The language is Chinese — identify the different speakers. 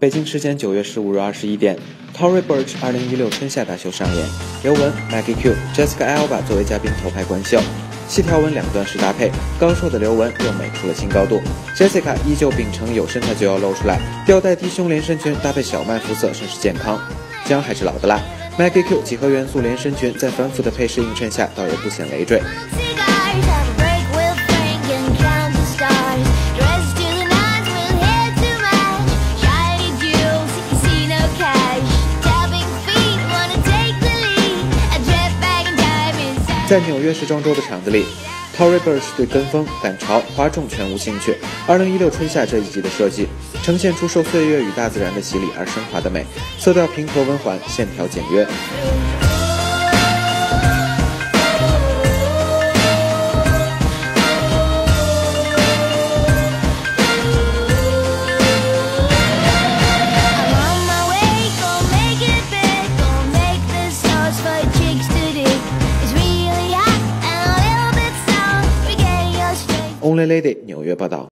Speaker 1: 北京时间9月15日21点 ，Tory Burch 2016春夏大秀上演，刘雯、Maggie Q、Jessica Alba 作为嘉宾头牌观秀。7条纹2段式搭配，高瘦的刘雯又美出了新高度。Jessica 依旧秉承有身材就要露出来，吊带低胸连身裙搭配小麦肤色，甚是健康。姜还是老的辣 ，Maggie Q 几何元素连身裙在繁复的配饰映衬下，倒也不显累赘。在纽约时装周的场子里 ，Tory Burch 对跟风、赶潮、哗众全无兴趣。2016春夏这一季的设计，呈现出受岁月与大自然的洗礼而升华的美，色调平和温缓，线条简约。Only Lady 纽约报道。